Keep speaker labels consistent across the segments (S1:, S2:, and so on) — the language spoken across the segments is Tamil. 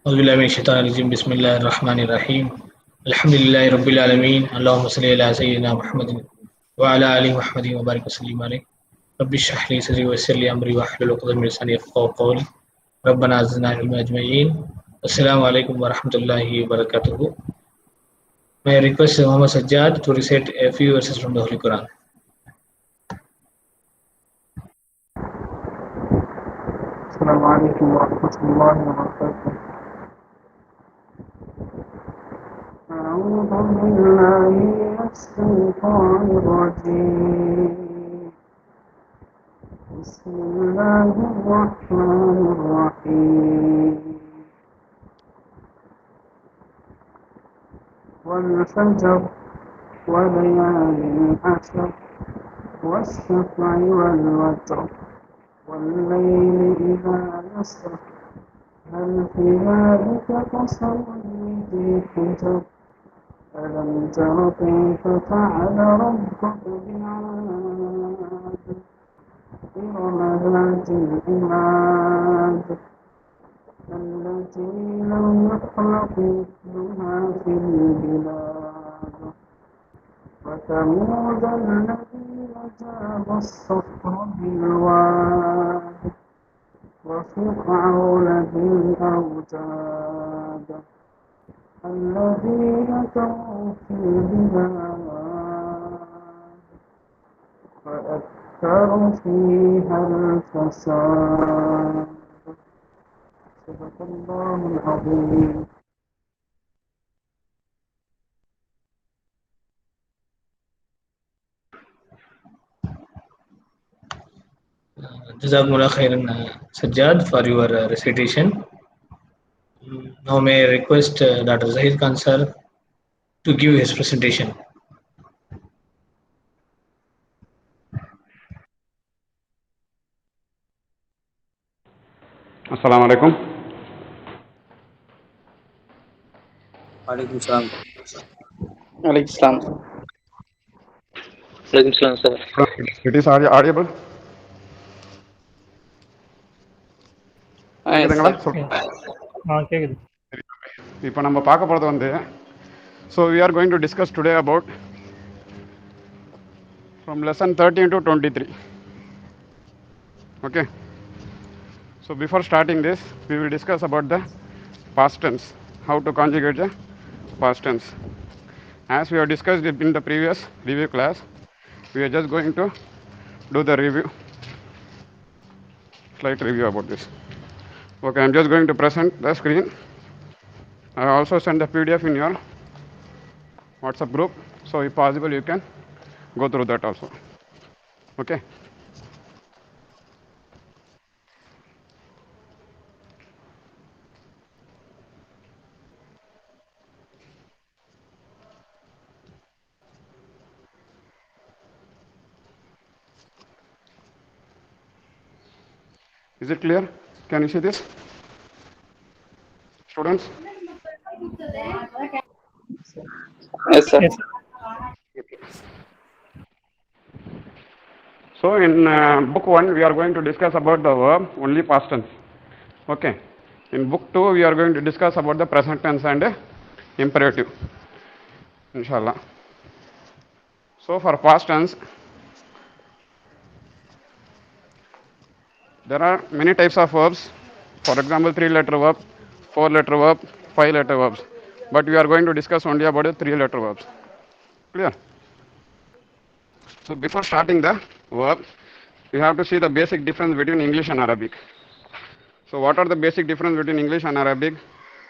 S1: Bismillahirrahmanirrahim. Bismillahirrahmanirrahim. Alhamdulillahi Rabbil Alameen. Allahumma salli ala Sayyidina Muhammadin wa ala ali Muhammadin wa barik wa sallim alayhi. Rabbi shrah li sadri wa yassir li amri wa hlul 'uqdatam min lisani yafqahu qawli. Rabbana zidna ilma ajma'in. Assalamu alaikum wa rahmatullahi wa barakatuh. May I request Muhammad Sajjad to recite a few verses from the Holy Quran.
S2: السلام عليكم ورحمة الله وبركاته. أعوذ بالله من الشيطان الرجيم. بسم الله الرحمن الرحيم. والفجر وليال عشر والشفع والوتر والليل إذا يسر هل في ذلك قسم ذي حجر ألم تر كيف فعل ربك بعاد إرم ذات العماد التي لم يخلق مثلها في البلاد وثمود الذين جابوا الصخر بالواد وفرعون بالأوتاد الذين طغوا في البلاد فأكثروا فيها الفساد. صدق الله العظيم.
S1: Jazakumullah khairan, Sajjad, for your recitation. Now may I request Dr. Zahid Khan sir to give his presentation.
S3: Assalamu alaikum.
S4: Alaikum salam.
S2: Alaikum salam.
S4: Alaikum salam, sir.
S3: It is audible. கேக்குதுங்களா?
S2: கேக்குது.
S3: இப்போ நம்ம பார்க்க போகிறது வந்து so we are going to discuss today about from lesson 13 to 23. Okay. So before starting this, we will discuss about the past tense, how to conjugate the past tense. As we have discussed it in the previous review class, we are just going to do the review, slight review about this. Okay, I'm just going to present the screen. I also send the PDF in your WhatsApp group, so if possible you can go through that also. Okay. Is it clear? Can you see this? Students?
S2: Yes, sir.
S3: So in book 1 we are going to discuss about the verb only past tense. Okay. In book 2 we are going to discuss about the present tense and imperative. Inshallah. So for past tense, there are many types of verbs. For example, 3-letter verb, 4-letter verb, 5-letter verbs. But we are going to discuss only about the 3-letter verbs. Clear? So before starting the verb, we have to see the basic difference between English and Arabic. So what are the basic difference between English and Arabic?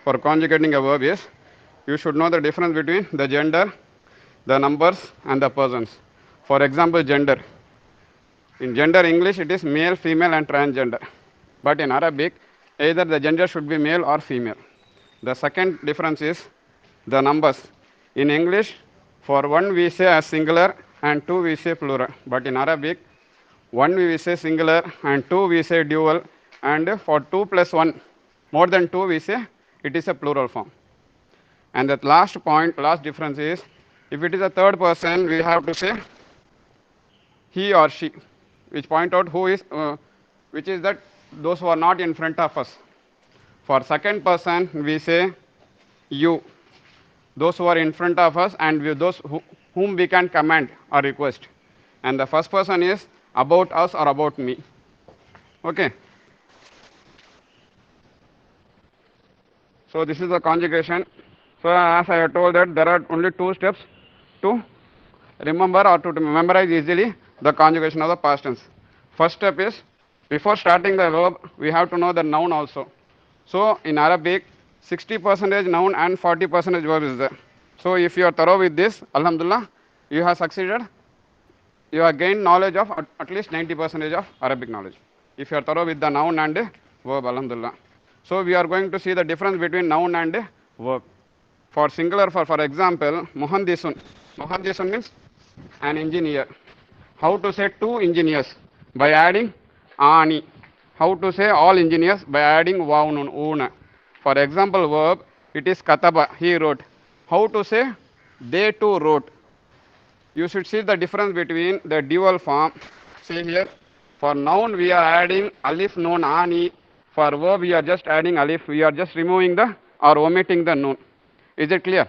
S3: For conjugating a verb is, you should know the difference between the gender, the numbers and the persons. For example, gender. In gender English it is male, female and transgender. But in Arabic, either the gender should be male or female. The second difference is the numbers. In English, for one we say as singular and two we say plural. But in Arabic, one we say singular and two we say dual, and for 2 plus 1, more than 2 we say it is a plural form. And the last point, last difference is, if it is a third person, we have to say he or she, which point out who is, which is that those who are not in front of us. For second person, we say you, those who are in front of us, and those whom we can command or request. And the first person is about us or about me. Okay. So this is the conjugation. So as I have told that there are only two steps to remember or to memorize easily the conjugation of the past tense. First step is, before starting the verb, we have to know the noun also. So in Arabic, 60% noun and 40% verb is there. So if you are thorough with this, Alhamdulillah, you have succeeded. You have gained knowledge of at least 90% of Arabic knowledge. If you are thorough with the noun and verb, Alhamdulillah. So we are going to see the difference between noun and verb. For singular, for example, Muhandisun. Muhandisun means an engineer. How to say two engineers? By adding ani. How to say all engineers? By adding wawnun, una. For example, verb, it is kataba, he wrote. How to say? They too wrote. You should see the difference between the dual form. See here, for noun we are adding alif, noon, ani. For verb we are just adding alif. We are just removing the or omitting the noon. Is it clear?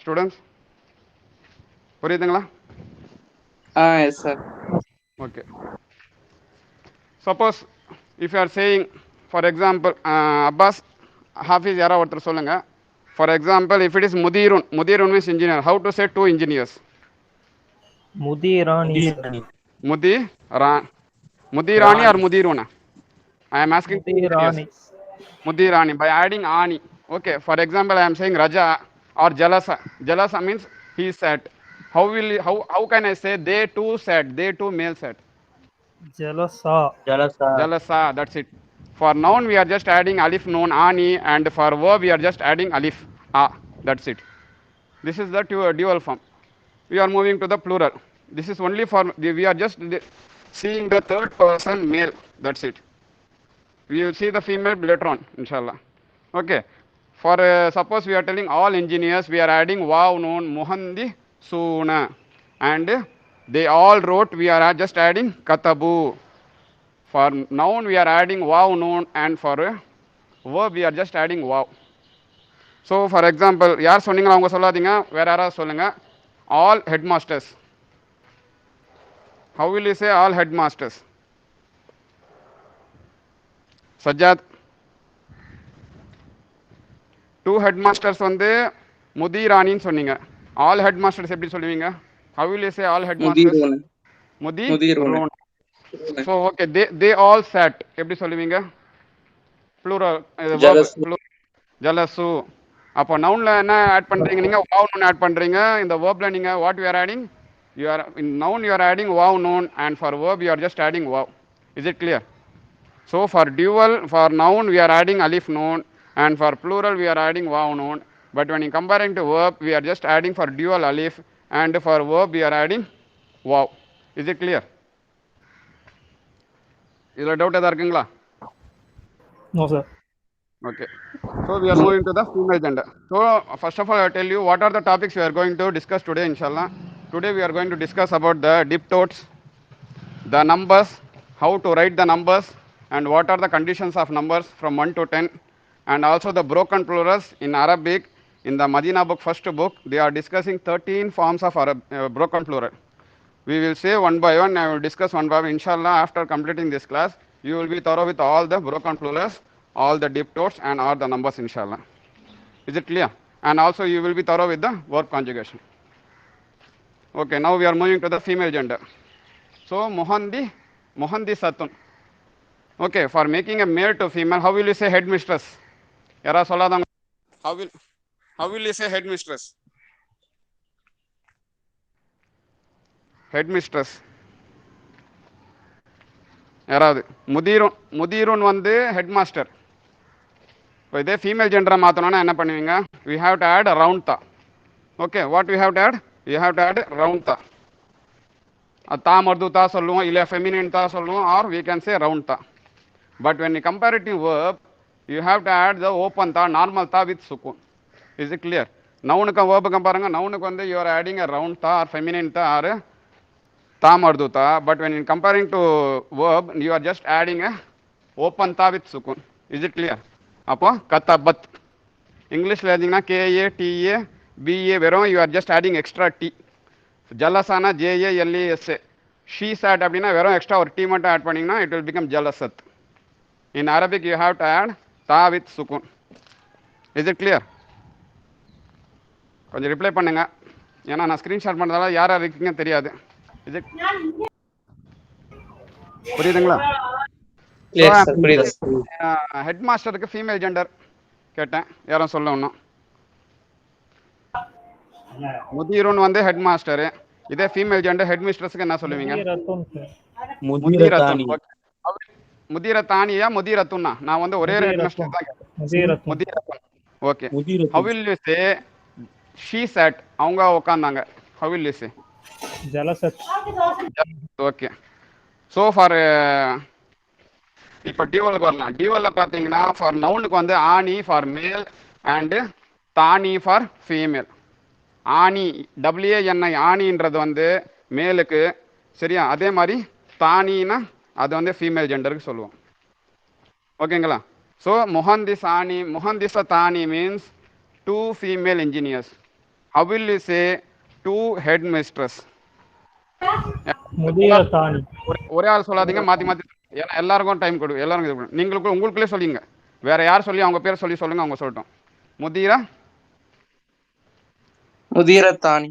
S3: Students? புரியுதுங்களா?
S2: Yes, sir.
S3: Okay. Suppose if you are saying, for example, Abbas, Hafiz யாரா ஒருத்தர் சொல்லுங்க. For example, if it is Mudirun, Mudirun means engineer. How to say two engineers?
S4: Mudirani.
S3: Mudirani or Mudiruna? I am asking.
S4: Mudirani.
S3: Mudirani by adding ani. Okay. For example, I am saying Raja or Jalasa. Jalasa means he sat. How can I say they too sat? They too male sat. Jalasa. That's it. For noun we are just adding alif, noon, ani, and for verb we are just adding alif, a. That's it. This is the dual form. We are moving to the plural. This is only for we are just seeing the third person male. That's it. We will see the female later on, inshallah. Okay. For suppose we are telling all engineers, we are adding waw, noon, muhandi, suna, and they all wrote. We are just adding katabu. For noun we are adding waw, noon, and for verb we are just adding waw. So for example, யார் சொன்னீங்களா அவங்க சொல்லாதீங்க, வேற யாராவது சொல்லுங்க. All headmasters. How will you say all headmasters? Sajjad. Two headmasters வந்து முதிரானின்னு சொன்னீங்க. All headmasters எப்படி சொல்லுவீங்க? How will you say all headmasters? Mudirun. So okay, they all sat. எப்படி சொல்லுவீங்க? Plural. Jalasu. அப்போ நவுன்ல என்ன ஆட் பண்றீங்க நீங்க? வாவ் நூன் ஆட் பண்றீங்க. இந்த வெர்ப்ல நீங்க what you are adding? You are in noun you are adding waw noon, and for verb you are just adding waw. Is it clear? So for dual, for noun we are adding alif noon, and for plural we are adding waw noon. But when in comparing to verb, we are just adding for dual alif, and for verb we are adding waw. Is it clear? இதுல டவுட் ஏதா இருக்குங்களா?
S4: No, sir.
S3: Okay. So we are moving to the female gender. So first of all, I will tell you what are the topics we are going to discuss today, inshallah. Today we are going to discuss about the diptotes, the numbers, how to write the numbers, and what are the conditions of numbers from 1 to 10, and also the broken plurals in Arabic. In the Madina book, first book, they are discussing 13 forms of broken plural. We will say one by one. I will discuss one by one. Inshallah, after completing this class, you will be thorough with all the broken plurals, all the diptotes, and all the numbers, inshallah. Is it clear? And also you will be thorough with the verb conjugation. Okay, now we are moving to the female gender. So Muhandi Satun. Okay, for making a male to female, how will you say headmistress? Yara soladang. How will you say headmistress? Headmistress. யாராவது முதிருன் வந்து ஹெட்மாஸ்டர். இப்போ இதே ஃபீமேல் ஜெண்டரை மாற்றணும்னா என்ன பண்ணுவீங்க? We have to add round ta. Okay, what we have to add? We have to add round ta. தா மர்து தா சொல்லுவோம், இல்லை ஃபெமினின் தா சொல்லுவோம், or we can say round ta. But when you compare it to verb, you have to add the open ta, normal ta with sukun. Is it clear? நவுனுக்கும் வேர்புக்கும் பாருங்க, நவுனுக்கு வந்து you are adding a round ta or feminine ta or ta mardu ta, but when in comparing to verb, you are just adding a open தா வித் சுக்குன். Is it clear? அப்போ கத்தபத். இங்கிலீஷில் எழுதிங்கன்னா கேஏ டிஏ பிஏ வெறும் you are just adding extra T. ஜலசானா ஜேஏஎல்ஏஎஸ்ஏ. ஷீ சாட் அப்படின்னா வெறும் எக்ஸ்ட்ரா ஒரு டி மட்டும் ஆட் பண்ணிங்கன்னா இட் வில் பிகம் ஜலசத். In Arabic you have to add தா வித் சுக்குன். Is it clear? கொஞ்சம் ரிப்ளை பண்ணுங்க, ஏன்னா நான் ஸ்க்ரீன்ஷாட் பண்ணுறதால யார் யார் இருக்கீங்க தெரியாது. இது புரியுதுங்களா? ஹெட் மாஸ்டருக்கு ஃபீமேல் ஜெண்டர் கேட்டேன், யாரும் சொல்ல ஒன்றும். முதிருன்னு வந்து ஹெட் மாஸ்டரு, இதே ஃபீமேல் ஜெண்டர் ஹெட் மிஸ்ட்ரஸுக்கு என்ன சொல்லுவீங்க? முதிரத்துன். முதிர தானியா முதிரத்துன்னா? நான் வந்து ஒரே ஹெட் மாஸ்டர் தான் கேட்டேன். முதிரத்துன். Okay. How will you say she sat? அவங்க உட்கார்ந்தாங்க. how will you say?
S4: jalasat.
S3: Okay. So far இப்போ டியூவலுக்கு வரலாம். டியூவலில் பார்த்தீங்கன்னா ஃபார் நவுனுக்கு வந்து ஆனி ஃபார் மேல் அண்டு தானி ஃபார் ஃபீமேல். ஆனி டபிள்யூஏஎன்ஐ ஆனின்றது வந்து மேலுக்கு, சரியா? அதே மாதிரி தானின்னா அது வந்து ஃபீமேல் ஜெண்டருக்கு சொல்லுவோம். ஓகேங்களா? ஸோ முஹந்திஸ் ஆனி முஹந்திஸ தானி means 2 female engineers. How will you say 2 headmistress?
S4: முதிரத்தானி.
S3: ஒரே ஆள் சொல்லாதீங்க, மாற்றி மாற்றி, ஏன்னா எல்லாருக்கும் டைம் கொடு. எல்லாருக்கும் நீங்களுக்கு உங்களுக்குள்ளே சொல்லிங்க, வேற யார் சொல்லி அவங்க பேர் சொல்லி சொல்லுங்க, அவங்க சொல்லட்டும்.
S2: முதிரத்தானி.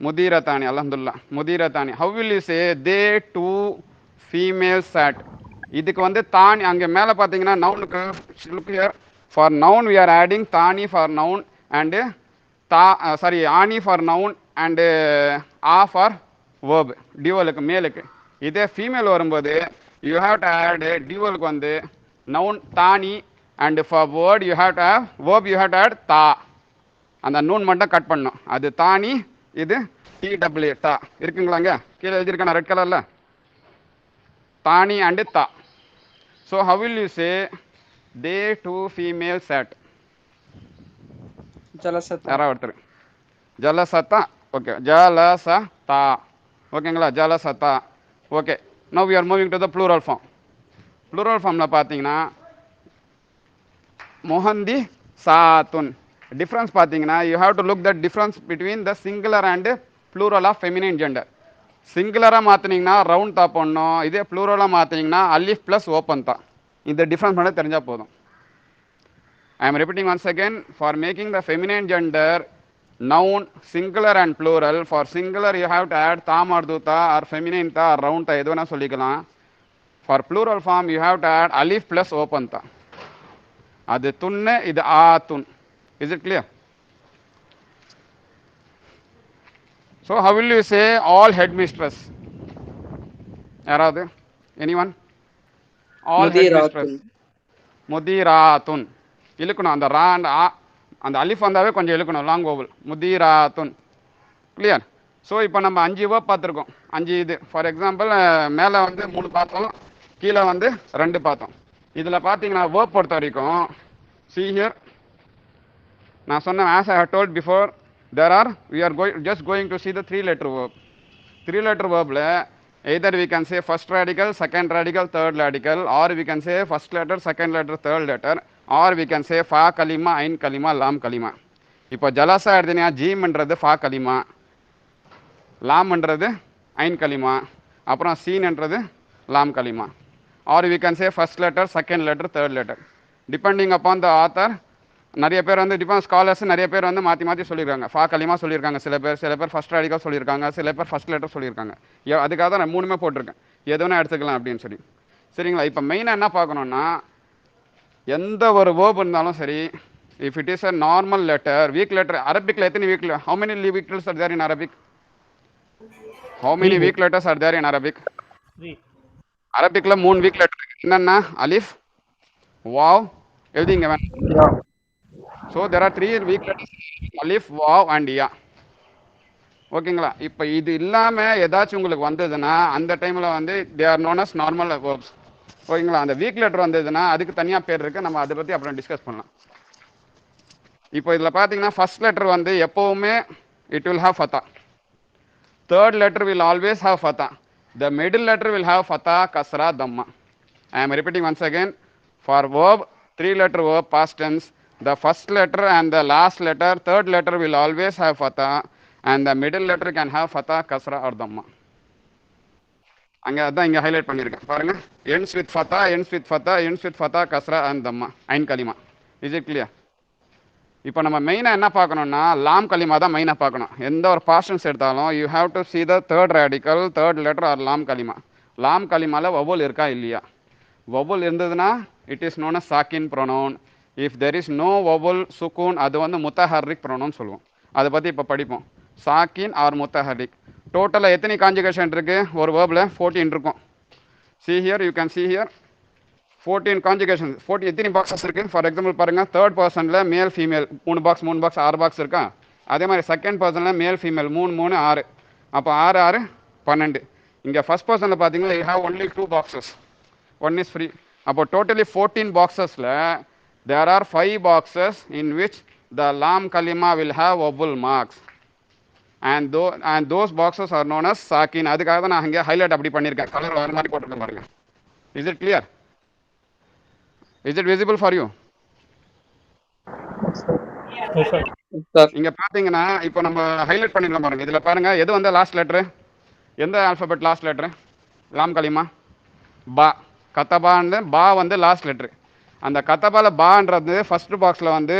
S3: முதிரத்தானி. அல்ஹம்துலில்லாஹ். முதிரத்தானி. How will you say they 2 female sat? இதுக்கு வந்து தானி அங்கே மேலே பார்த்தீங்கன்னா நவுனுக்கு look here. For noun we are adding tani for noun and ani for noun and a for verb. டியூவலுக்கு மேலுக்கு. இதே ஃபீமேல் வரும்போது you have to add டியூவலுக்கு வந்து noun tani and for word you have to have verb you have to add ta. அந்த நூன் மட்டும் கட் பண்ணும். அது தானி, இது TW தா. இருக்குங்களாங்க? கீழே எழுதியிருக்கேன் ரெட் கலரில். தானி அண்டு தா. So how will you say they 2 female sat?
S2: ஜலசத்தா.
S3: யாராவது ஒருத்தர். ஜலசத்தா. ஓகே. ஜலசத்தா. ஓகேங்களா? ஜலசத்தா. Okay. Now we are moving to the plural form. Plural ஃபார்மில் பார்த்தீங்கன்னா முஹந்தி சாத்துன். டிஃப்ரென்ஸ் பார்த்தீங்கன்னா you have to look the difference between the singular and plural of feminine gender. சிங்குலராக மாற்றினீங்கன்னா ரவுண்ட் தா பண்ணணும், இதே ப்ளூரலாக மாற்றினீங்கன்னா அலிஃப் ப்ளஸ் ஓப்பன் தா. இந்த டிஃப்ரென்ஸ் மட்டும் தெரிஞ்சால் போதும். I am repeating once again, for making the feminine gender noun singular and plural, for singular you have to add ta marduta or feminine ta or round ta, எது வேணா சொல்லிக்கலாம். For plural form you have to add alif plus open ta. அது துன்னு, இது ஆத்துன். Is it clear? So how will you say all headmistress? யாராவது? Anyone? All headmistress. முதிராத்துன். இழுக்கணும் அந்த ரா அந்த ஆ, அந்த அலிஃப் வந்தாவே கொஞ்சம் இழுக்கணும், லாங் ஓவல். முதிராத்துன். கிளியர்? ஸோ இப்போ நம்ம 5 வேர்ப் பார்த்துருக்கோம். 5 இது. ஃபார் எக்ஸாம்பிள் மேலே வந்து 3 பார்த்தோம், கீழே வந்து 2 பார்த்தோம். இதில் பார்த்தீங்கன்னா வேர்ப் பொறுத்த வரைக்கும் see here, நான் சொன்னேன் as I have told before, we are just going to see the 3-letter verb. 3-letter verbல either we can say first radical, second radical, third radical, or we can say first letter, second letter, third letter, or we can say fa kalima, ain kalima, lam kalima. இப்போ ஜலசா எடுத்தீங்கன்னா ஜீம்ன்றது ஃபா கலிமா, லாம்ன்றது ஐன் கலிமா, அப்புறம் சீன்ன்றது லாம் கலிமா. Or we can say first letter, second letter, third letter, depending upon the author. நிறைய பேர் வந்து டிபெண்ட் ஸ்காலர்ஸ் நிறைய பேர் வந்து மாற்றி மாற்றி சொல்லியிருக்காங்க. ஃபா கலிமா சொல்லியிருக்காங்க சில பேர் ஃபர்ஸ்ட் ரேடிக்கல் சொல்லியிருக்காங்க, சில பேர் ஃபர்ஸ்ட் லெட்டர் சொல்லியிருக்காங்க. அதுக்காக தான் நான் 3மே போட்டிருக்கேன், எது வேணால் எடுத்துக்கலாம் அப்படின்னு சொல்லி. சரிங்களா? இப்போ மெயினாக என்ன பார்க்கணுன்னா, எந்த ஒரு வேர்ப் இருந்தாலும் சரி, if it is a normal letter, weak letter, அரபிக்ல எத்தனை weak letter? How many weak letters are there in Arabic? How many weak letters are there in Arabic?
S4: 3.
S3: அரபிக்ல 3 weak letter இருக்கு. என்னன்னா அலிஃப், வாவ், எழுதிங்க வேணும். So there are 3 weak letters, alif, vav and ya. ஓகேங்களா? இப்போ இது இல்லாமல் ஏதாச்சும் உங்களுக்கு வந்ததுன்னா அந்த டைமில் வந்து they are known as normal verbs. ஓகேங்களா? அந்த வீக் லெட்டர் வந்ததுன்னா அதுக்கு தனியாக பேர் இருக்குது, நம்ம அதை பற்றி அப்புறம் டிஸ்கஸ் பண்ணலாம். இப்போ இதில் பார்த்தீங்கன்னா ஃபர்ஸ்ட் லெட்டர் வந்து எப்போவுமே it will have fatha. Third letter will always have fatha. The middle letter will have fatha, kasra, dhamma. I am repeating once again. For verb, 3-letter verb, past tense, the first letter and the last letter, third letter will always have fatha, and the middle letter can have fatha, kasra or dhamma. அங்க அதான் இங்க ஹைலைட் பண்ணியிருக்கேன் பாருங்க. ends with fatha, ends with fatha, ends with fatha, kasra and dhamma. ஐன் கலிமா. Is it clear? இப்போ நம்ம மெயினாக என்ன பார்க்கணும்னா லாம் கலிமா தான் மெயினாக பார்க்கணும். எந்த ஒரு பாஸ்டன்ஸ் எடுத்தாலும் you have to see the third radical, third letter or லாம் கலிமா. லாம் கலிமாவில் வவுல் இருக்கா இல்லையா? வவுல் இருந்ததுன்னா இட் இஸ் நோன் அஸ் சாக்கின் pronoun. If there is no vowel சுக்கூன் அது வந்து முத்தஹர்ரிக் ப்ரொனவுன் சொல்லுவோம். அதை பற்றி இப்போ படிப்போம். சாக்கின் ஆர் முத்தஹர்ரிக். டோட்டலாக எத்தனை கான்ஜுகேஷன் இருக்குது ஒரு வேர்பில்? 14 இருக்கும். see here, you can see here 14 conjugation. 14 எத்தனை பாக்ஸஸ் இருக்குது? ஃபார் எக்ஸாம்பிள் பாருங்கள், third பர்சனில் male female 3 box 3 box 6 box இருக்கா? அதே மாதிரி செகண்ட் பர்சனில் மேல் ஃபீமேல் 3 3 6. அப்போ 6 6 12. இங்கே ஃபர்ஸ்ட் பர்சனில் பார்த்தீங்கன்னா you have only 2 boxes, 1 is free. அப்போ டோட்டலி 14 பாக்ஸஸில் there are 5 boxes in which the லாம் கலிமா will have vowel marks and those boxes are known as sakin. அதுக்காக தான் நான் இங்கே ஹைலைட் அப்படி பண்ணியிருக்கேன், கலர் வேறு மாதிரி போட்டிருக்கேன் பாருங்க. Is it clear? Is it visible for you? இங்க பாத்தீங்கன்னா இப்போ நம்ம ஹைலைட் பண்ணிடலாம் பாருங்க. இதுல பாருங்க எது வந்து லாஸ்ட் லெட்டர், எந்த ஆல்பபெட் லாஸ்ட் லெட்டர்? லாம் கலிமா பா. கத்தபான்னு பா வந்து லாஸ்ட் லெட்டர். அந்த கத்தபால பான்றது ஃபர்ஸ்ட் பாக்ஸில் வந்து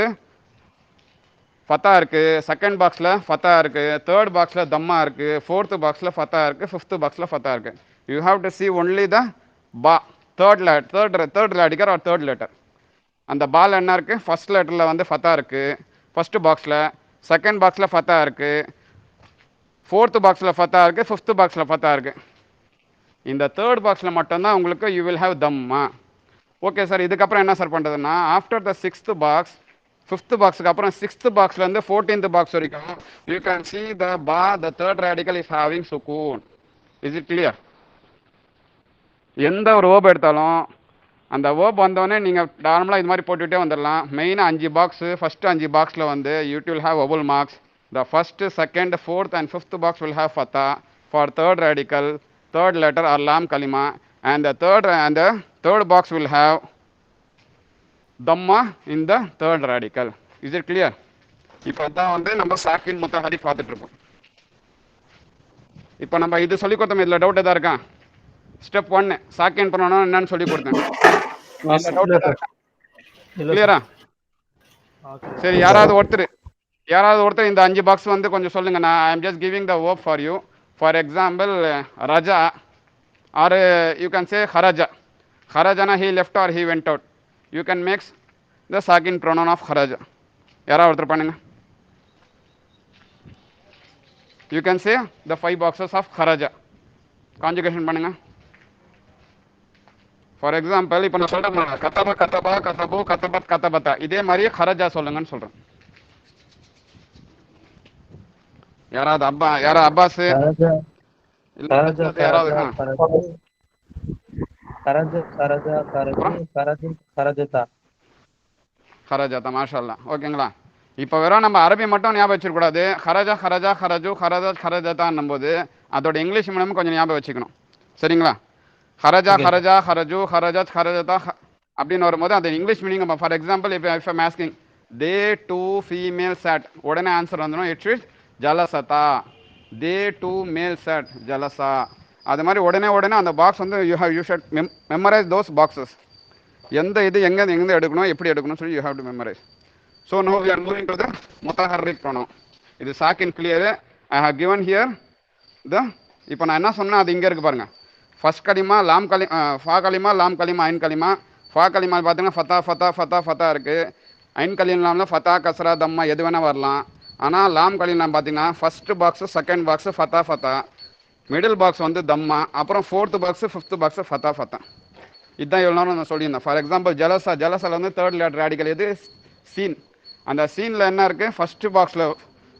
S3: ஃபத்தா இருக்குது, செகண்ட் பாக்ஸில் ஃபத்தா இருக்குது, தேர்ட் பாக்ஸில் தம்மா இருக்குது, ஃபோர்த்து பாக்ஸில் ஃபத்தா இருக்குது, ஃபிஃப்த்து பாக்ஸில் ஃபத்தா இருக்குது. You have to see only the பா, third radical or third letter. அந்த பால் என்ன இருக்குது? ஃபர்ஸ்ட் லெட்டரில் வந்து ஃபத்தா இருக்குது ஃபஸ்ட்டு பாக்ஸில், செகண்ட் பாக்ஸில் ஃபத்தா இருக்குது, ஃபோர்த்து பாக்ஸில் ஃபத்தா இருக்குது, ஃபிஃப்த்து பாக்ஸில் ஃபத்தா இருக்குது. இந்த தேர்ட் பாக்ஸில் மட்டும்தான் உங்களுக்கு you will have Dhamma. Okay sir, இதுக்கப்புறம் என்ன சார் பண்ணுறதுன்னா after the 6th box, 5th பாக்ஸுக்கு அப்புறம் 6th பாக்ஸ்லேருந்து 14th பாக்ஸ் வரைக்கும் யூ கேன் சி த பா, the third radical is having சுக்கூன். Is it clear? எந்த ஒரு வேர்ப் எடுத்தாலும் அந்த வேர்ப் வந்தோடனே நீங்கள் நார்மலாக இது மாதிரி போட்டுகிட்டே வந்துடலாம். மெயினாக 5 பாக்ஸு, ஃபஸ்ட்டு 5 பாக்ஸில் வந்து you will have vowel marks. The first, second, 4th and 5th box will have ஃபத்தா for third radical, third letter or லாம் கலிமா, and the third box will have dhamma in the third radical. Is it clear? இப்போ தான் வந்து நம்ம சாக்கின் முத்தஹரி பார்த்துட்டு இருக்கோம். இப்போ நம்ம இது சொல்லி கொடுத்தோம், இதில் டவுட் எதாவது இருக்கா? ஸ்டெப் 1 சாக்கின் ப்ரொனவுன் என்னன்னு சொல்லி கொடுத்தேன். கிளியரா? சரி, யாராவது ஒருத்தர் இந்த 5 பாக்ஸ் வந்து கொஞ்சம் சொல்லுங்க. நான் I am just giving the verb for you. For example ரஜா, or you can say kharaja. Kharajana, he left or he went out. You can make the sakin pronoun of kharaja. யாரா ஒருத்தர் பண்ணுங்க. You can say the 5 boxes of kharaja. Conjugation பண்ணுங்க. ஃபார் எக்ஸாம்பிள் இப்போ நான் சொல்றேன், கத்தபா கத்தபா கத்தபோ கத்தபத் கத்தபத்தா, இதே மாதிரியே kharaja சொல்லுங்கன்னு சொல்றேன். யாராவது அப்பாஸ் खरजा माशाअल्लाह. ஓகேங்களா? இப்போ வெறும் நம்ம அரபி மட்டும் ஞாபகம் வச்சிருக்கூடாது. खरजा खरजा खरजू खरजा खरजताன்னும் போது அதோட இங்கிலீஷ் மீடியம் கொஞ்சம் ஞாபகம் வச்சுக்கணும். சரிங்களா? खरजा खरजा खरजू खरजत खरजता அப்படின்னு வரும்போது அந்த இங்கிலீஷ் மீனிங். ஃபார் எக்ஸாம்பிள் இப்போ I am asking the 2 female sat, உடனே ஆன்சர் வந்துடும் இட்ஸ் இஸ் ஜலசதா. The 2 male chat ஜலசா. அது மாதிரி உடனே அந்த பாக்ஸ் வந்து you should memorise those boxes. எந்த இது எங்கே எடுக்கணும், எப்படி எடுக்கணும் சொல்லி you have to memorise. So now we are moving to the முத்தஹர்ரிக் ப்ரொனவுன். இது சாக்கின் clear. I have given here the. இப்போ நான் என்ன சொன்னேன் அது இங்கே இருக்குது பாருங்கள். ஃபர்ஸ்ட் கலிமா லாம் ஃபா கலிமா, லாம் கலிமா, ஐன் கலிமா. ஃபா கலிமா பார்த்தீங்கன்னா ஃபத்தா ஃபத்தா ஃபத்தா ஃபத்தா இருக்குது. ஐன் கலிமாவில் ஃபத்தா கஸ்ரா தம்மா எது வேணால் வரலாம். ஆனால் லாம் கலிமா பார்த்தீங்கன்னா first box, second box Fatah Fatah, middle box வந்து தம்மா, அப்புறம் 4th box, 5th box Fatah Fatah. இதுதான் எவ்வளோ நேரம் நான் சொல்லியிருந்தேன். ஃபார் எக்ஸாம்பிள் ஜலசாவில் வந்து தேர்ட் லெட்டர் ரேடிக்கல் எது? சீன். அந்த சீனில் என்ன இருக்குது? ஃபஸ்ட்டு பாக்ஸில்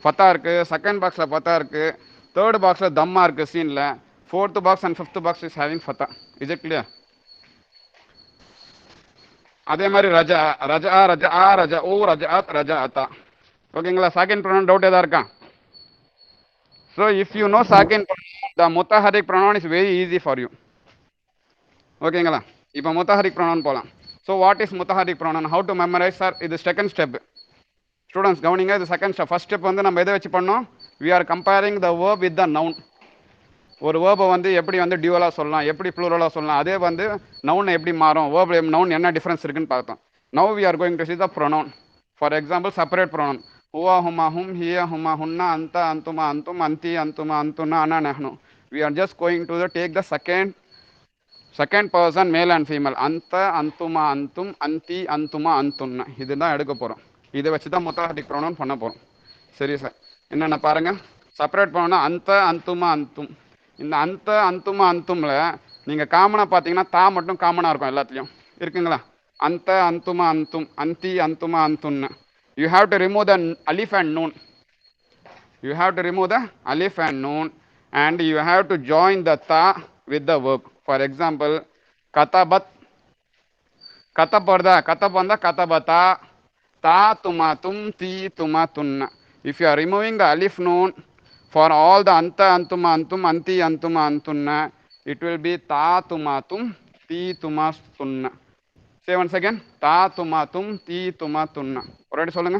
S3: ஃபத்தா இருக்குது, செகண்ட் பாக்ஸில் ஃபத்தா இருக்குது, தேர்ட் பாக்ஸில் தம்மா இருக்குது சீனில், 4th box and 5th box is having Fatah. Is it clear? அதே மாதிரி ரஜா ரஜா ரஜா ரஜா ஓ ரஜாத் ரஜா அத்தா. ஓகேங்களா? சாக்கின் ப்ரொனவுன் டவுட் எதாவது இருக்கா? So if you know sakin pronoun, the mutahharrik pronoun is very easy for you. ஓகேங்களா? இப்போ முத்தஹரிக் ப்ரொனவுன் போகலாம். ஸோ வாட் இஸ் முத்தஹரிக் pronoun, how to memorise sir? இது செகண்ட் ஸ்டெப். ஸ்டூடெண்ட்ஸ் கவனிங்க, இது செகண்ட் ஸ்டெப். ஃபர்ஸ்ட் ஸ்டெப் வந்து நம்ம எதை வச்சு பண்ணோம்? We are comparing the verb with the noun. ஒரு வேர்பை வந்து எப்படி வந்து டியூவலாக சொல்லலாம், எப்படி ப்ளூரலாக சொல்லலாம், அதே வந்து நவுன் எப்படி மாறும், வேர்ப் நவுன் என்ன டிஃப்ரென்ஸ் இருக்குன்னு பார்த்தோம். Now we are going to see the pronoun. For example separate pronoun. ஹுவா ஹுமா ஹும், ஹியா ஹுமா ஹுன்னா, அந்த அந்துமா அந்தும், அந்தி அந்துமா அந்துன்னா, அனா நஹ்னு. We are just going to take the second person male and female. அந்த அந்துமா அந்தும், அந்தி அந்துமா அந்துன்னா, இதுதான் எடுக்க போகிறோம். இதை வச்சு தான் முத்தஹரிக் ப்ரொனவுன் பண்ண போகிறோம். சரி சார், என்னென்ன பாருங்கள். செப்பரேட் ப்ரொனவுன்னா அந்த அந்துமா அந்தும். இந்த அந்த அந்துமா அந்தும்ல நீங்கள் காமனாக பார்த்தீங்கன்னா தா மட்டும் காமனாக இருக்கும் எல்லாத்துலேயும், இருக்குங்களா? அந்த அந்துமா அந்தும், அந்தி அந்துமா அந்துன்னு. You have to remove the அலிஃப் அண்ட் நூன். You have to remove the alif and noon, and you have to join the ta with the verb. For example, katabat, katab varda, katab vanda katabata, ta tumatum, ti tumatunna. If you are removing the alif noon for all the anta antuma antum, anti antuma antunna, it will be ta tumatum, ti tumatunna. Say once again, ta tumatum, ti tumatunna. Already சொல்லுங்க.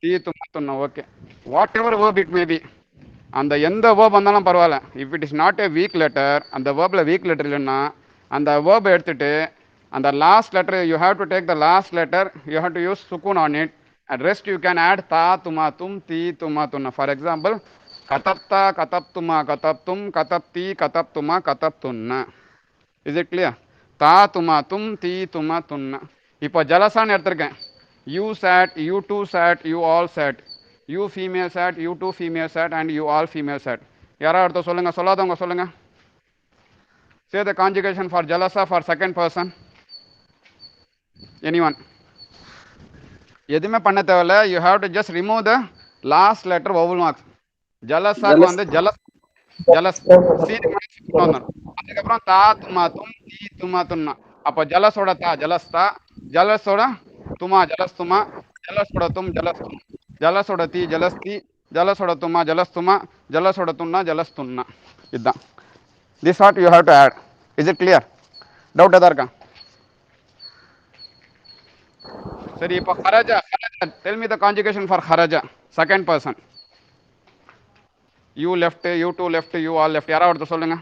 S3: தீ தும்மா. Okay, whatever verb it may be, அந்த எந்த வேர்ப் வந்தாலும் பரவாயில்ல. If it is not a weak letter, அந்த வேர்பில் வீக் லெட்டர் இல்லைன்னா அந்த வேர்பை எடுத்துட்டு அந்த last letter you have to take the last letter, you have to use சுக்கூன் on it, and rest you can add தா துமா தும், தீ துமா துன்னா. ஃபார் எக்ஸாம்பிள், கதப்தா கதப்துமா கதப்தும், கதப்தி கதப்துமா கதப்துன்னா. Is it clear? தா துமா தும், தீ துமா துன்னா. இப்போ ஜலசான்னு எடுத்திருக்கேன். You sat, you two sat, you all sat. You female sat, you two female sat, and you all female sat. யாராவது ஒருத்தர் சொல்லுங்க, சொல்லாதவங்க சொல்லுங்க. Say the conjugation for jalasa for second person. Anyone? எதுவுமே பண்ண தேவையில்ல. You have to just remove the last letter vowel marks. ஜலசாக்கு வந்து ஜலஸ் அதுக்கப்புறம் தா துமா தும், தீ துமா துன்னா. அப்போ ஜலஸோட தா ஜலஸ்தா, ஜலஸோட துமா ஜலஸ்துமா, ஜலஸோட தும் ஜலஸ்தும், ஜலஸோட தீ ஜலஸ்தி, ஜலஸோட துமா ஜலஸ்துமா, ஜலஸோட துன்னா ஜலஸ்துன்னா. இதுதான். This what you have to add. Is it clear? Doubt எதா இருக்கா? சரி, இப்போ ஹரஜா. Tell me the conjugation for ஹரஜா second person. You left, you two left, you all left. யாராவது ஒருத்தர் சொல்லுங்க.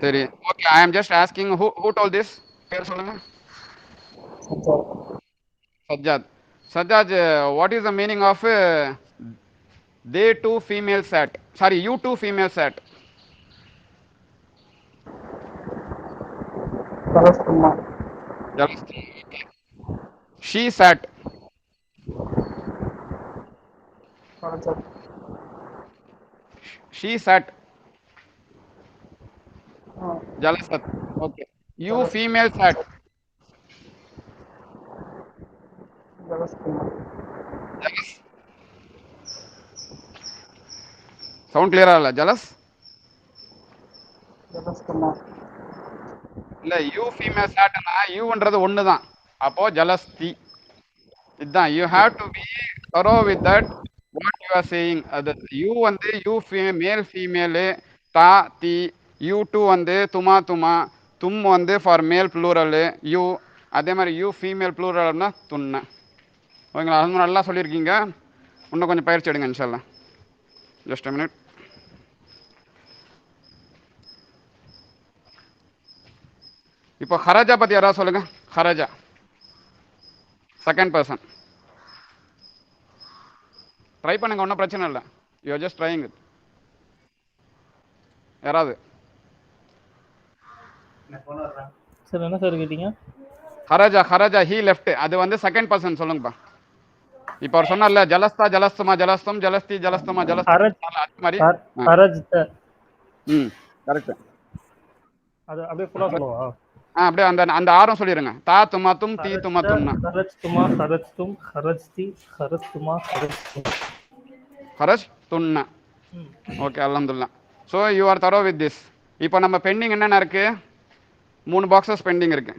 S3: சரி, okay. I am just asking who told this. பேர் சொல்லுங்க. Sajjad. Sajjad, what is the meaning of they two female sat? Sorry, you two female sat. She sat. She sat. Jalasat. Okay. You female sat. Jalas. Sound clear ஆகல? ஜலஸ் இல்ல, யூ ஃபீமேல் சாட்னா யூன்றது ஒன்று தான். அப்போ ஜலஸ்தி. இதுதான். யூ ஹேவ் டு பி தரோ with that what you are saying. அது யூ வந்து யூ மேல் ஃபீமேலு, தா தி. யூ டூ வந்து துமா துமா, தும் வந்து ஃபார் மேல் ப்ளூரலு யூ. அதே மாதிரி யூ ஃபீமேல் ப்ளூரல்னா துண்ண. ஓகேங்களா? அது நல்லா சொல்லியிருக்கீங்க. இன்னும் கொஞ்சம் பயிற்சி எடுங்க இன்ஷால்லா. Just a minute. இப்போ ஹரஜா பற்றி யாராவது சொல்லுங்க. ஹரஜா செகண்ட் பர்சன். ட்ரை பண்ணுங்க, ஒன்றும் பிரச்சனை இல்லை. You are just trying it. யாராவது?
S4: சார் என்ன சார் கேட்டீங்க?
S3: ஹரஜா ஹரஜா ஹீ லெஃப்ட். அது வந்து செகண்ட் பர்சன் சொல்லுங்கப்பா. இப்போ அவர் சொன்னார்ல, ஜலஸ்தா ஜலஸ்துமா ஜலஸ்தம், ஜலஸ்தி ஜலஸ்துமா ஜலஸ்தம், அது மாதிரி. கரெக்ட்.
S4: அது அப்படியே ஃபுல்லா சொல்லவா?
S3: அப்படியே அந்த அந்த ஆரம் சொல்லிடுங்க. தா துமா தும், தீ துமா தும்னா.
S4: ஹரஜ் துமா ஹரஜ் தும், ஹரஜ் தி ஹரஜ் துமா ஹரஜ் தும்,
S3: ஹரஜ் துன்னா. ஓகே, அல்ஹம்துலில்லாஹ். ஸோ யூ ஆர் தரோ வித் திஸ். இப்போ நம்ம பெண்டிங் என்னென்ன இருக்கு? 3 பாக்ஸஸ் பெண்டிங் இருக்கு.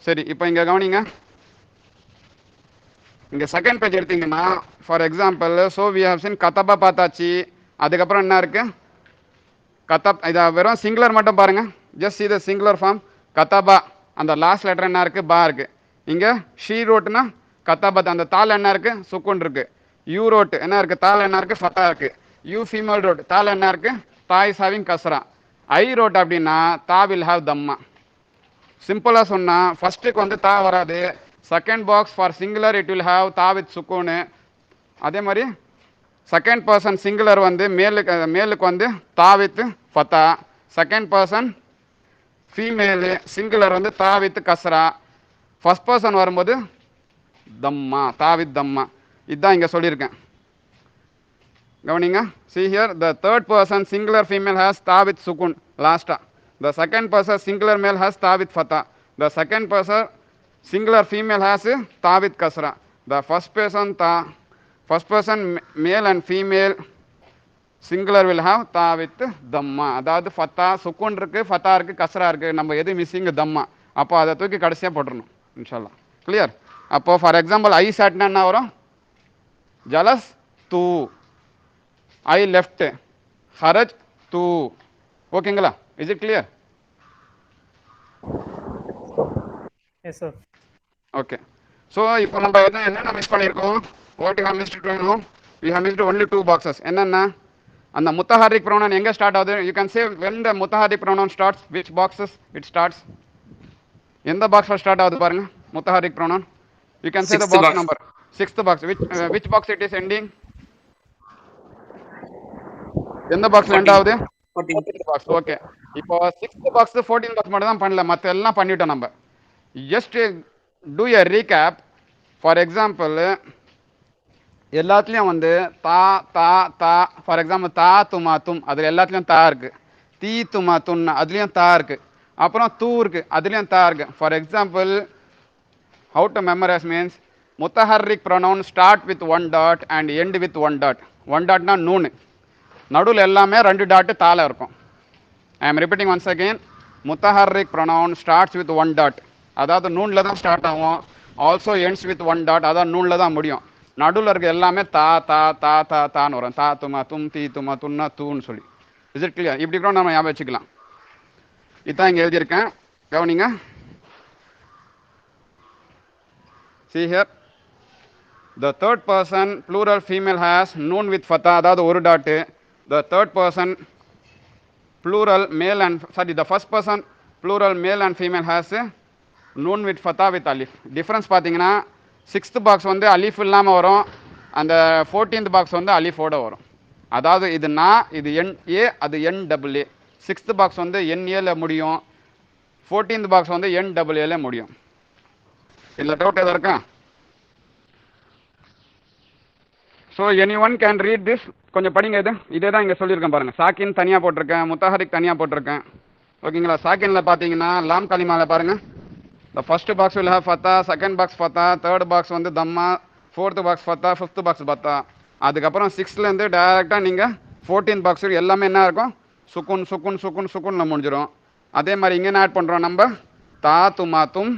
S3: சரி, இப்போ இங்கே கவனிங்க. இங்கே செகண்ட் பேஜ் எடுத்தீங்கன்னா for example so we have seen கதபா பார்த்தாச்சு. அதுக்கப்புறம் என்ன இருக்கு? கதப். இதை வெறும் சிங்குலர் மட்டும் பாருங்க. ஜஸ்ட் இது சிங்குலர் ஃபார்ம் கதபா. அந்த லாஸ்ட் லெட்டர் என்ன இருக்கு? பா இருக்கு. இங்கே ஷீ ரோட்னா கதபத். அந்த தாள் என்ன இருக்கு? சுக்குன் இருக்கு. யூ ரோட் என்ன இருக்கு? தாள் என்ன இருக்கு? ஃபத்தா இருக்கு. யூ ஃபீமேல் ரோட் தாள் என்ன இருக்கு? தா இஸ் ஹேவிங் கஸ்ரா. ஐ ரோட் அப்படின்னா தா வில் ஹாவ் தம்மா. சிம்பிளாக சொன்னால் ஃபர்ஸ்ட்டுக்கு வந்து தா வராது. Second box for singular it will have தா வித் சுக்கூனு. அதே மாதிரி செகண்ட் பர்சன் சிங்குலர் வந்து மேலுக்கு வந்து தா with Fatah. Second person female singular வந்து தா வித் கஸ்ரா. ஃபர்ஸ்ட் பர்சன் வரும்போது தம்மா, தா வித் தம்மா. இதுதான் இங்கே சொல்லியிருக்கேன். கவனிங்க. see here the third person singular female has ta with sukun last. The second person singular male has ta with fatha. The second person singular female has ta with kasra. The first person male and female singular will have ta with dhamma. அதாவது ஃபத்தா சுக்குன் இருக்கு, ஃபத்தா இருக்கு, கஸ்ரா இருக்கு. நம்ம எது மிஸ்ஸிங்? தம்மா. அப்போ அதை தூக்கி கடைசியாக போட்டுடணும். இன்ஷால்லா கிளியர். அப்போ ஃபார் எக்ஸாம்பிள் ஐ சாட்னா என்ன வரும்? ஜலஸ் தூ. I left, Haraj tu. ஓகேங்களா? Is it clear?
S4: Yes sir.
S3: Okay. So இப்போ நம்ம என்னென்ன மிஸ் பண்ணியிருக்கோம்? What you have missed to know? You have missed only 2 boxes. என்னென்ன? அந்த முத்தஹாரிக் ப்ரொனவுன் எங்கே ஸ்டார்ட் ஆகுது? You can say when the முத்தஹாரிக் pronoun starts which boxes it starts. எந்த பாக்ஸில் ஸ்டார்ட் ஆகுது பாருங்க முத்தஹாரிக் pronoun. You can say the box number. 6th box. Which box it is ending? எந்த பாக்ஸ் எண்ட் ஆகுது? 14th box. ஓகே. இப்போ 6th பாக்ஸ் 14th பாக்ஸ் மட்டும் தான் பண்ணல, மற்ற எல்லாம் பண்ணிட்டோம் நம்ம. Just do a recap. For example எல்லாத்துலேயும் வந்து தா தா தா. ஃபார் எக்ஸாம்பிள் தா துமா தும், அதில் எல்லாத்துலேயும் தா இருக்கு. தீ துமா துன்னா அதுலேயும் தா இருக்கு. அப்புறம் தூ இருக்கு, அதுலேயும் தா இருக்கு. For example how to memorize means mutaharrik pronoun start with 1 dot and end with 1 dot. 1 dot na noon. நடுவில் எல்லாமே 2 டாட்டு தாள இருக்கும். I am repeating once again. முத்தஹர்ரிக் ப்ரொனவுன் ஸ்டார்ட்ஸ் வித் 1 டாட். அதாவது நூனில் தான் ஸ்டார்ட் ஆகும். Also ends with 1 dot. அதாவது நூனில் தான் முடியும். நடுவில் இருக்க எல்லாமே தா தா தா தா தான்னு வரும். தா துமா தும், தீ துமா துன்னா தூன்னு சொல்லி. Is it clear? இப்படி கூட நம்ம ஞாபகம் வச்சுக்கலாம். இதுதான் இங்கே எழுதியிருக்கேன். கவனிங்க. see here the third person plural female has noon with fatha. அதாவது ஒரு tattoo. The third person plural male and the first person plural male and female has noon with fatha with alif. Difference பார்த்தீங்கன்னா 6th பாக்ஸ் வந்து அலிஃப் இல்லாமல் வரும். அந்த 14th பாக்ஸ் வந்து அலிஃபோட வரும். அதாவது இது நா, இது என் ஏ, அது என் டபுள் ஏ. 6th பாக்ஸ் வந்து என் ஏல முடியும். 14th பாக்ஸ் வந்து என் டபுள் ஏல முடியும். இதில் டவுட் எதாவது இருக்கா? So any one can read this. கொஞ்சம் படிங்க. இதே தான் இங்கே சொல்லியிருக்கேன் பாருங்கள். சாக்கின் தனியாக போட்டிருக்கேன், முத்தஹரிக் தனியாக போட்டிருக்கேன். ஓகேங்களா? சாக்கினில் பார்த்தீங்கன்னா லாம் கலிமாவில் பாருங்கள். The first box will have Fatah, second box Fatah, third box வந்து தம்மா, 4th box Fatah, 5th box பத்தா. அதுக்கப்புறம் 6லேருந்து டேரெக்டாக நீங்கள் 14th பாக்ஸ் எல்லாமே என்ன இருக்கும்? சுக்குன் சுக்குன் சுக்குன் சுக்குன்னு முடிஞ்சிடும். அதே மாதிரி இங்கே என்ன ஆட் பண்ணுறோம் நம்ம? தா துமா தும்,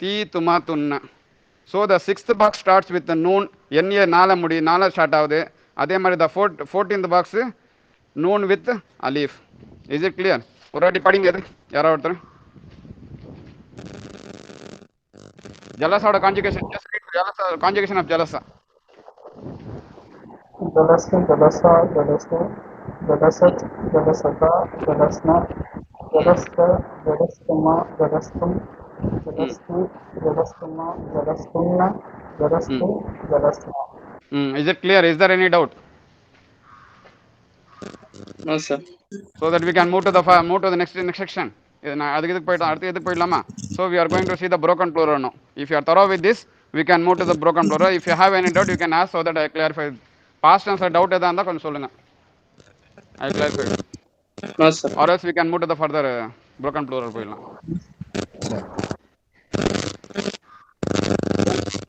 S3: தீ துமா துன்னு. So the 6th box starts with நூன். என்ஏ 4 ஸ்டார்ட் ஆகுது. அதே மாதிரி த 14th பாக்ஸ் நூன் வித் அலீஃப். Is it clear? ஒரு வாட்டி படிங்க. யாராவது ஒருத்தர் ஜலசாவோட கான்ஜுகேஷன். கான்ஜுகேஷன் ஆஃப் ஜலசா.
S5: ஜலச ஜலசா ஜலச ஜலசத் ஜலசதா ஜலஸ்னா ஜலஸ்த ஜலஸ்துமா ஜலஸ்தும் ஜலஸ்து ஜலஸ்துமா ஜலஸ்தும்னா ஜலஸ்து ஜலஸ்னா.
S3: Is it clear? Is there any doubt?
S2: No sir.
S3: So that we can move to the next section. அதுக்கு இதுக்கு போய்ட்டோம். அடுத்து எதுக்கு போயிடலாமா? So we are going to see the broken plural now. If you are thorough with this, we can move to the broken plural. If you have any doubt, you can ask so that I clarify. Past tense doubt எதா இருந்தா கொஞ்சம் சொல்லுங்க. I clarify.
S2: No sir.
S3: Or else we can move to the further broken plural போயிடலாம்.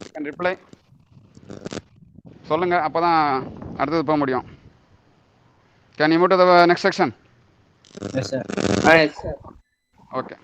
S3: You can reply. சொல்லுங்க, அப்பதான் அடுத்தது போக முடியும். Can you move to the next section?
S1: Yes, sir.
S2: Yes sir.
S3: Okay.